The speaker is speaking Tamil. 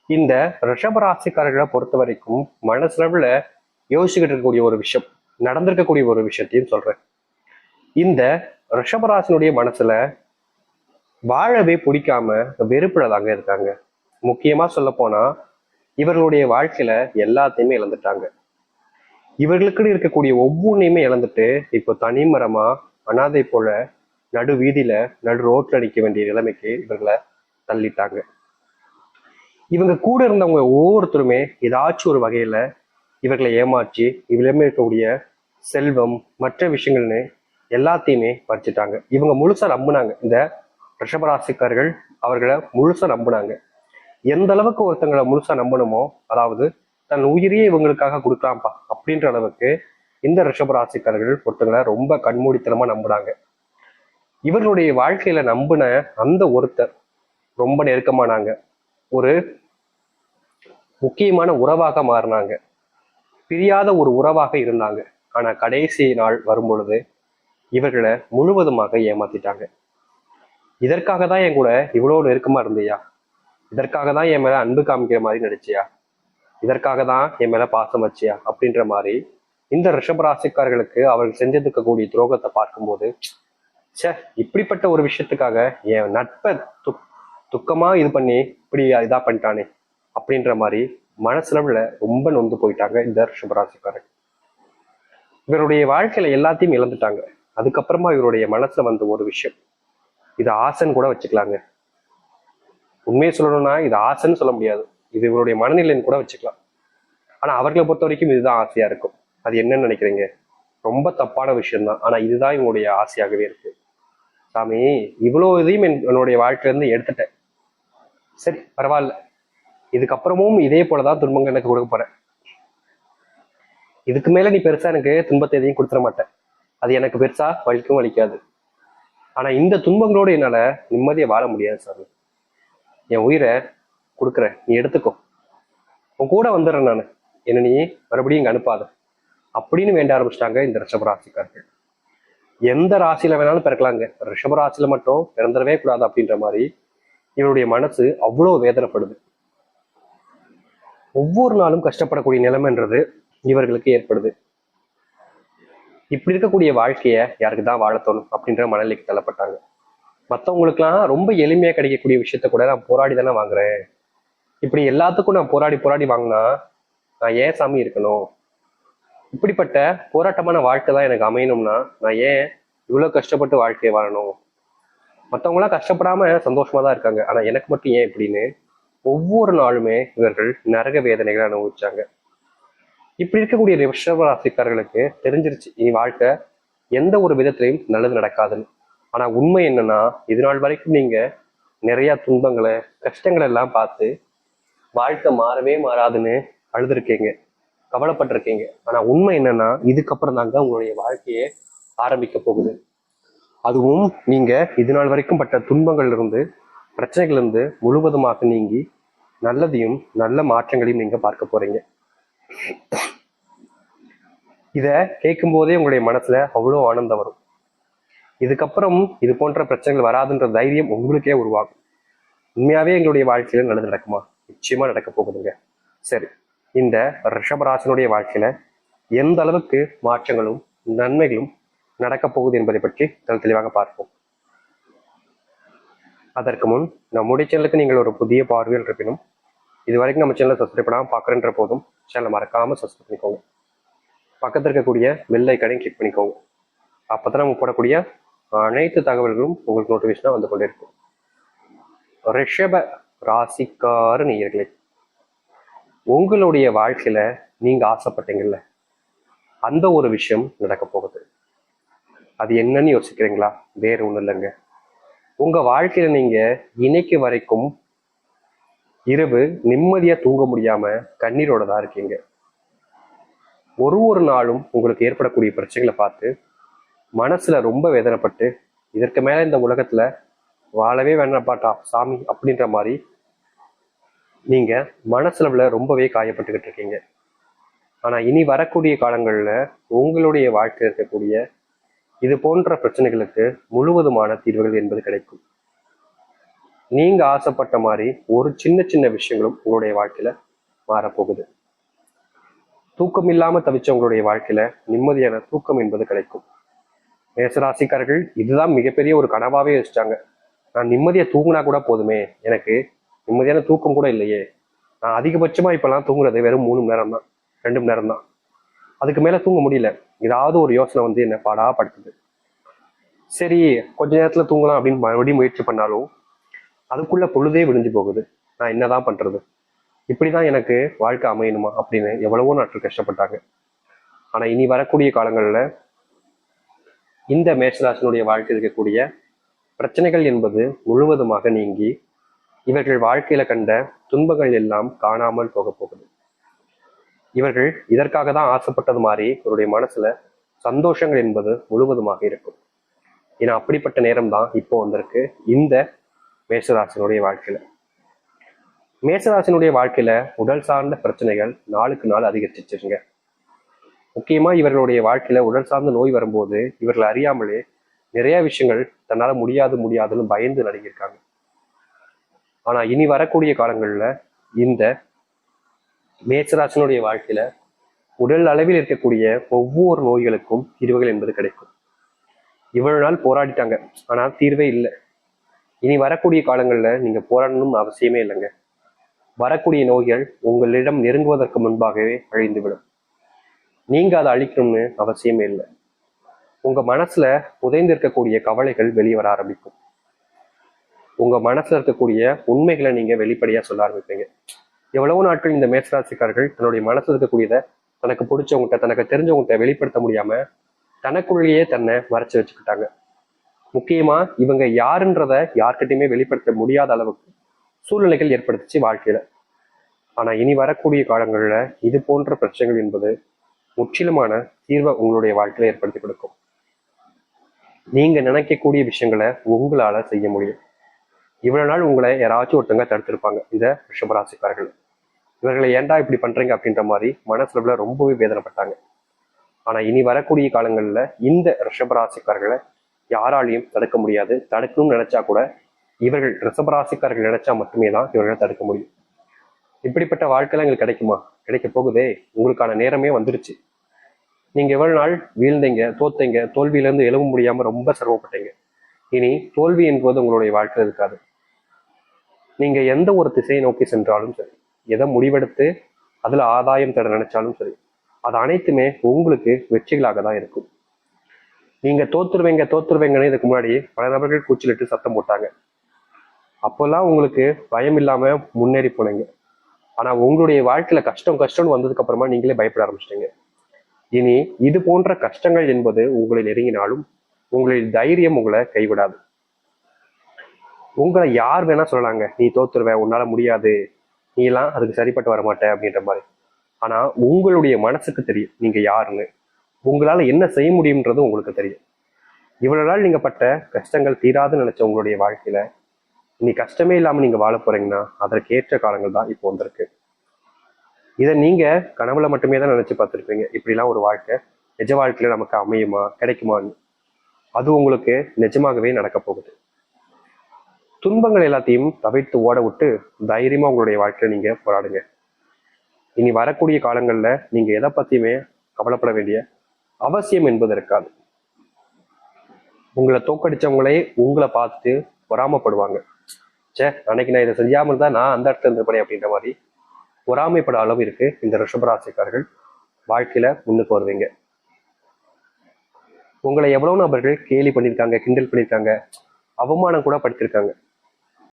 இந்த ரிஷபராசிக்காரர்களை பொறுத்த வரைக்கும் மனசுல யோசிச்சுக்கிட்டு இருக்கக்கூடிய ஒரு விஷயம், நடந்திருக்கக்கூடிய ஒரு விஷயத்தையும் சொல்றேன். இந்த ரிஷபராசினுடைய மனசுல வாழவே பிடிக்காம வெறுப்புல தாங்க இருக்காங்க. முக்கியமா சொல்ல போனா இவர்களுடைய வாழ்க்கையில எல்லாத்தையுமே இழந்துட்டாங்க. இவர்களுக்குன்னு இருக்கக்கூடிய ஒவ்வொன்றையுமே இழந்துட்டு இப்போ தனிமரமா அனாதை போல நடு வீதியில நடு ரோட்ல நிற்க வேண்டிய நிலைமைக்கு இவர்களை தள்ளிட்டாங்க. இவங்க கூட இருந்தவங்க ஒவ்வொருத்தருமே ஏதாச்சும் ஒரு வகையில இவர்களை ஏமாற்றி இவரிடமே இருக்கக்கூடிய செல்வம் மற்ற விஷயங்கள்னு எல்லாத்தையுமே பறிச்சுட்டாங்க. இவங்க முழுசா நம்பினாங்க. இந்த ரிஷபராசிக்காரர்கள் அவர்களை முழுசா நம்பினாங்க. எந்த அளவுக்கு ஒருத்தங்களை முழுசா நம்பணுமோ, அதாவது தன் உயிரையே இவங்களுக்காக கொடுக்கலாம்ப்பா அப்படின்ற அளவுக்கு இந்த ரிஷபராசிக்காரர்கள் ஒருத்தங்களை ரொம்ப கண்மூடித்தனமா நம்பினாங்க. இவர்களுடைய வாழ்க்கையில நம்பின அந்த ஒருத்தர் ரொம்ப நெருக்கமானாங்க. ஒரு முக்கியமான உறவாக மாறினாங்க. பிரியாத ஒரு உறவாக இருந்தாங்க. ஆனா கடைசி நாள் வரும் பொழுது இவர்களை முழுவதுமாக ஏமாத்திட்டாங்க. இதற்காக தான் என் கூட இவ்வளவு நெருக்கமா இருந்தியா? இதற்காக தான் என் மேல அன்பு காமிக்கிற மாதிரி நடிச்சியா? இதற்காக தான் என் மேல பாசம் வச்சியா? அப்படின்ற மாதிரி இந்த ரிஷபராசிக்காரர்களுக்கு அவர்கள் செஞ்சிருக்க கூடிய துரோகத்தை பார்க்கும்போது, சே, இப்படிப்பட்ட ஒரு விஷயத்துக்காக என் நட்பை துக்கமா இது பண்ணி இப்படி இதா பண்ணிட்டானே அப்படின்ற மாதிரி மனசுல ரொம்ப நொந்து போயிட்டாங்க இந்த ரிஷபராசிக்காரர்கள். இவருடைய வாழ்க்கையில எல்லாத்தையும் இழந்துட்டாங்க. அதுக்கப்புறமா இவருடைய மனசுல வந்த ஒரு விஷயம், இது ஆசைன்னு கூட வச்சுக்கலாங்க. உண்மையை சொல்லணும்னா இது ஆசைன்னு சொல்ல முடியாது, இது இவருடைய மனநிலைன்னு கூட வச்சுக்கலாம். ஆனா அவர்களை பொறுத்த வரைக்கும் இதுதான் ஆசையா இருக்கும். அது என்னன்னு நினைக்கிறீங்க? ரொம்ப தப்பான விஷயம்தான். ஆனா இதுதான் இவங்களுடைய ஆசையாகவே இருக்கு. சாமி, இவ்வளவு இதையும் என்னுடைய வாழ்க்கையில இருந்து எடுத்துட்டேன், சரி பரவாயில்ல, இதுக்கப்புறமும் இதே போலதான் துன்பங்கள் எனக்கு கொடுக்க போறேன். இதுக்கு மேல நீ பெருசா எனக்கு துன்பத்தை எதையும் கொடுத்துட மாட்டேன். அது எனக்கு பெருசா வலிக்கும் வலிக்காது. ஆனா இந்த துன்பங்களோடு என்னால நிம்மதியை வாழ முடியாது சாமி. என் உயிரை கொடுக்குறேன், நீ எடுத்துக்கோ, உன் கூட வந்துடுறேன் நான், என்ன நீ மறுபடியும் இங்க அனுப்பாத அப்படின்னு வேண்ட ஆரம்பிச்சிட்டாங்க இந்த ரிஷபராசிக்காரர்கள். எந்த ராசியில வேணாலும் பிறக்கலாங்க, ரிஷபராசியில மட்டும் பிறந்துடவே கூடாது அப்படின்ற மாதிரி இவருடைய மனசு அவ்வளவு வேதனைப்படுது. ஒவ்வொரு நாளும் கஷ்டப்படக்கூடிய நிலைமைன்றது இவர்களுக்கு ஏற்படுது. இப்படி இருக்கக்கூடிய வாழ்க்கைய யாருக்கு தான் வாழ தோணும் அப்படின்ற மனநிலைக்கு தள்ளப்பட்டாங்க. மற்றவங்களுக்குலாம் ரொம்ப எளிமையா கிடைக்கக்கூடிய விஷயத்த கூட நான் போராடி தானே வாங்குறேன், இப்படி எல்லாத்துக்கும் நான் போராடி போராடி வாங்கினா நான் ஏன் சாமி இருக்கணும்? இப்படிப்பட்ட போராட்டமான வாழ்க்கை தான் எனக்கு அமையணும்னா நான் ஏன் இவ்வளவு கஷ்டப்பட்டு வாழ்க்கையை வாழணும்? மற்றவங்களாம் கஷ்டப்படாம சந்தோஷமா தான் இருக்காங்க, ஆனா எனக்கு மட்டும் ஏன் இப்படின்னு ஒவ்வொரு நாளுமே இவர்கள் நரக வேதனைகளை அனுபவிச்சாங்க. இப்படி இருக்கக்கூடிய ரிஷபராசிக்காரர்களுக்கு தெரிஞ்சிருச்சு இனி வாழ்க்கை எந்த ஒரு விதத்திலையும் நல்லது நடக்காதுன்னு. ஆனா உண்மை என்னன்னா, இது நாள் வரைக்கும் நீங்க நிறைய துன்பங்களை கஷ்டங்களை எல்லாம் பார்த்து வாழ்க்கை மாறவே மாறாதுன்னு அழுதுருக்கீங்க, கவலைப்பட்டிருக்கீங்க. ஆனா உண்மை என்னன்னா, இதுக்கப்புறம் தாங்க உங்களுடைய வாழ்க்கையே ஆரம்பிக்க போகுது. அதுவும் நீங்க இது நாள் வரைக்கும் பட்ட துன்பங்கள் இருந்து பிரச்சனைகள் இருந்து முழுவதுமாக நீங்கி நல்லதையும் நல்ல மாற்றங்களையும் நீங்க பார்க்க போறீங்க. இத கேட்கும் போதே உங்களுடைய மனசுல அவ்வளோ ஆனந்தம் வரும். இதுக்கப்புறம் இது போன்ற பிரச்சனைகள் வராதுன்ற தைரியம் உங்களுக்கே உருவாகும். உண்மையாவே எங்களுடைய வாழ்க்கையில நல்லது நடக்குமா? நிச்சயமா நடக்க போகுதுங்க. சரி, இந்த ரிஷபராசனுடைய வாழ்க்கையில எந்த அளவுக்கு மாற்றங்களும் நன்மைகளும் நடக்க போகுது என்பதை பற்றி தெளிவாக பார்ப்போம். அதற்கு முன் நம்முடைய சேனலுக்கு நீங்கள் ஒரு புதிய பார்வையில் இருப்பினும் இது வரைக்கும் நம்ம சேனலை சப்ஸ்கிரைப் பண்ணாமல் பார்க்குறன்ற போதும் சேனலை மறக்காம சப்ஸ்கிரைப் பண்ணிக்கோங்க. பக்கத்தில் இருக்கக்கூடிய பெல் ஐக்கானையும் கிளிக் பண்ணிக்கோங்க. அப்பதான் நம்ம போடக்கூடிய அனைத்து தகவல்களும் உங்களுக்கு நோட்டிஃபிகேஷனா வந்து கொண்டே இருக்கும். ரிஷப ராசிக்கார நேயர்களே, உங்களுடைய வாழ்க்கையில நீங்க ஆசைப்பட்டீங்கல்ல, அந்த ஒரு விஷயம் நடக்க போகுது. அது என்னன்னு யோசிக்கிறீங்களா? வேற ஒண்ணும் இல்லைங்க. உங்க வாழ்க்கையில நீங்க இன்னைக்கு வரைக்கும் இரவு நிம்மதியா தூங்க முடியாம கண்ணீரோட தான் இருக்கீங்க. ஒரு நாளும் உங்களுக்கு ஏற்படக்கூடிய பிரச்சனைகளை பார்த்து மனசுல ரொம்ப வேதனைப்பட்டு இதற்கு மேல இந்த உலகத்துல வாழவே வேண்டாம்பாட்டா சாமி அப்படின்ற மாதிரி நீங்க மனசுல ரொம்பவே காயப்பட்டுக்கிட்டு இருக்கீங்க. ஆனா இனி வரக்கூடிய காலங்கள்ல உங்களுடைய வாழ்க்கையில் இருக்கக்கூடிய இது போன்ற பிரச்சனைகளுக்கு முழுவதுமான தீர்வுகள் என்பது கிடைக்கும். நீங்க ஆசைப்பட்ட மாதிரி ஒரு சின்ன சின்ன விஷயங்களும் உங்களுடைய வாழ்க்கையில மாறப்போகுது. தூக்கம் இல்லாம தவிச்ச உங்களுடைய வாழ்க்கையில நிம்மதியான தூக்கம் என்பது கிடைக்கும். மேசராசிக்காரர்கள் இதுதான் மிகப்பெரிய ஒரு கனவாவே வச்சுட்டாங்க. நான் நிம்மதியா தூங்கினா கூட போதுமே, எனக்கு நிம்மதியான தூக்கம் கூட இல்லையே, நான் அதிகபட்சமா இப்பெல்லாம் தூங்குறது வெறும் 3 மணி நேரம் தான், 2 மணி நேரம் தான், அதுக்கு மேல தூங்க முடியல. ஏதாவது ஒரு யோசனை வந்து என்ன பாடா படுத்துது. சரி, கொஞ்ச நேரத்துல தூங்கலாம் அப்படின்னு மறுபடியும் முயற்சி பண்ணாலும் அதுக்குள்ள பொழுதே விடிஞ்சு போகுது. நான் என்னதான் பண்றது, இப்படிதான் எனக்கு வாழ்க்கை அமையணுமா அப்படின்னு எவ்வளவோ நாட்கள் கஷ்டப்பட்டாங்க. ஆனா இனி வரக்கூடிய காலங்கள்ல இந்த மேஷராசினுடைய வாழ்க்கை இருக்கக்கூடிய பிரச்சனைகள் என்பது முழுவதுமாக நீங்கி இவர்கள் வாழ்க்கையில கண்ட துன்பங்கள் எல்லாம் காணாமல் போக போகுது. இவர்கள் இதற்காக தான் ஆசைப்பட்டது மாதிரி இவருடைய மனசுல சந்தோஷங்கள் என்பது முழுவதுமாக இருக்கும். ஏன்னா அப்படிப்பட்ட நேரம் தான் இப்போ வந்திருக்கு இந்த மேஷராசினுடைய வாழ்க்கையில. மேஷராசினுடைய வாழ்க்கையில உடல் சார்ந்த பிரச்சனைகள் நாளுக்கு நாள் அதிகரிச்சிருச்சுங்க. முக்கியமா இவர்களுடைய வாழ்க்கையில உடல் சார்ந்த நோய் வரும்போது இவர்கள் அறியாமலே நிறைய விஷயங்கள் தன்னால முடியாது முடியாதுன்னு பயந்து நடுங்கியிருக்காங்க. ஆனா இனி வரக்கூடிய காலங்கள்ல இந்த மேஷராசினுடைய வாழ்க்கையில உடல் அளவில் இருக்கக்கூடிய ஒவ்வொரு நோய்களுக்கும் தீர்வுகள் என்பது கிடைக்கும். இவ்வளவு நாள் போராடிட்டாங்க, ஆனா தீர்வே இல்லை. இனி வரக்கூடிய காலங்கள்ல நீங்க போராடணும்னு அவசியமே இல்லைங்க. வரக்கூடிய நோய்கள் உங்களிடம் நெருங்குவதற்கு முன்பாகவே அழிந்துவிடும். நீங்க அதை அழிக்கணும்னு அவசியமே இல்லை. உங்க மனசுல புதைந்து இருக்கக்கூடிய கவலைகள் வெளியே வர ஆரம்பிக்கும். உங்க மனசுல இருக்கக்கூடிய உண்மைகளை நீங்க வெளிப்படையா சொல்ல ஆரம்பிப்பீங்க. எவ்வளவு நாட்கள் இந்த மேஷராசிக்காரர்கள் தன்னுடைய மனசுல இருக்கக்கூடியதை தனக்கு பிடிச்சவங்ககிட்ட தனக்கு தெரிஞ்சவங்ககிட்ட வெளிப்படுத்த முடியாம தனக்குள்ளேயே தன்னை மறைச்சு வச்சுக்கிட்டாங்க. முக்கியமா இவங்க யாருன்றத யார்கிட்டயுமே வெளிப்படுத்த முடியாத அளவுக்கு சூழ்நிலைகள் ஏற்படுத்துச்சு வாழ்க்கையில. ஆனா இனி வரக்கூடிய காலங்கள்ல இது போன்ற பிரச்சனைகள் என்பது முற்றிலுமான தீர்வை உங்களுடைய வாழ்க்கையில ஏற்படுத்தி கொடுக்கும். நீங்க நினைக்கக்கூடிய விஷயங்களை உங்களால செய்ய முடியும். இவ்வளவு நாள் உங்களை யாராச்சும் ஒருத்தவங்க தடுத்திருப்பாங்க, இந்த ரிஷபராசிக்காரர்கள். இவர்களை ஏன்டா இப்படி பண்றீங்க அப்படின்ற மாதிரி மனசுல ரொம்பவே வேதனைப்பட்டாங்க. ஆனா இனி வரக்கூடிய காலங்கள்ல இந்த ரிஷபராசிக்காரர்களை யாராலையும் தடுக்க முடியாது. தடுக்கணும்னு நினைச்சா கூட இவர்கள் ரிஷபராசிக்காரர்கள் நினைச்சா மட்டுமே தான் இவர்களை தடுக்க முடியும். இப்படிப்பட்ட வாழ்க்கைலாம் எங்களுக்கு கிடைக்குமா? கிடைக்க போகுதே, உங்களுக்கான நேரமே வந்துருச்சு. நீங்க எவ்வளவு நாள் வீழ்ந்தீங்க, தோத்தீங்க, தோல்வியிலிருந்து எழும்ப முடியாம ரொம்ப சிரமப்பட்டீங்க. இனி தோல்வி என்பது உங்களுடைய வாழ்க்கையில் இருக்காது. நீங்க எந்த ஒரு திசையை நோக்கி சென்றாலும் சரி, எதை முடிவெடுத்து அதுல ஆதாயம் தேட நினைச்சாலும் சரி, அது அனைத்துமே உங்களுக்கு வெற்றிகளாக தான் இருக்கும். நீங்க தோத்துருவீங்கன்னு இதுக்கு முன்னாடி பல நபர்கள் கூச்சலிட்டு சத்தம் போட்டாங்க. அப்போல்லாம் உங்களுக்கு பயம் இல்லாம முன்னேறி போனீங்க. ஆனா உங்களுடைய வாழ்க்கையில கஷ்டம்னு வந்ததுக்கு அப்புறமா நீங்களே பயப்பட ஆரம்பிச்சிட்டீங்க. இனி இது போன்ற கஷ்டங்கள் என்பது உங்களை நெருங்கினாலும் உங்களின் தைரியம் உங்களை கைவிடாது. உங்களை யார் வேணா சொல்லலாங்க, நீ தோத்துருவ, உன்னால முடியாது, நீ எல்லாம் அதுக்கு சரிப்பட்டு வர மாட்டே அப்படின்ற மாதிரி. ஆனா உங்களுடைய மனசுக்கு தெரியும் நீங்க யாருன்னு, உங்களால என்ன செய்ய முடியும்ன்றது உங்களுக்கு தெரியும். இவ்வளவு நாள் நீங்க பட்ட கஷ்டங்கள் தீராதுன்னு நினைச்ச உங்களுடைய வாழ்க்கையில இனி கஷ்டமே இல்லாம நீங்க வாழ போறீங்கன்னா அதற்கு ஏற்ற காலங்கள் தான் இப்போ வந்திருக்கு. இதை நீங்க கனவுல மட்டுமே தான் நினைச்சு பார்த்துருப்பீங்க, இப்படிலாம் ஒரு வாழ்க்கை நிஜ வாழ்க்கையில நமக்கு அமையுமா, கிடைக்குமான்னு. அது உங்களுக்கு நிஜமாகவே நடக்க போகுது. துன்பங்கள் எல்லாத்தையும் தவிர்த்து ஓட விட்டு தைரியமா உங்களுடைய வாழ்க்கையில நீங்க போராடுங்க. இனி வரக்கூடிய காலங்கள்ல நீங்க எதை பத்தியுமே கவலைப்பட வேண்டிய அவசியம் என்பது இருக்காது. உங்களை தோக்கடிச்சவங்களே உங்களை பார்த்து பொறாமப்படுவாங்க. அன்னைக்கு நான் இதை செஞ்சாம இருந்தா நான் அந்த இடத்துல இருந்திருப்பேன் அப்படின்ற மாதிரி பொறாமைப்பட அளவு இருக்கு இந்த ரிஷபராசிக்காரர்கள் வாழ்க்கையில முன்னுக்கு வருவீங்க. உங்களை எவ்வளவு நபர்கள் கேலி பண்ணியிருக்காங்க, கிண்டல் பண்ணியிருக்காங்க, அவமானம் கூட படுத்திருக்காங்க.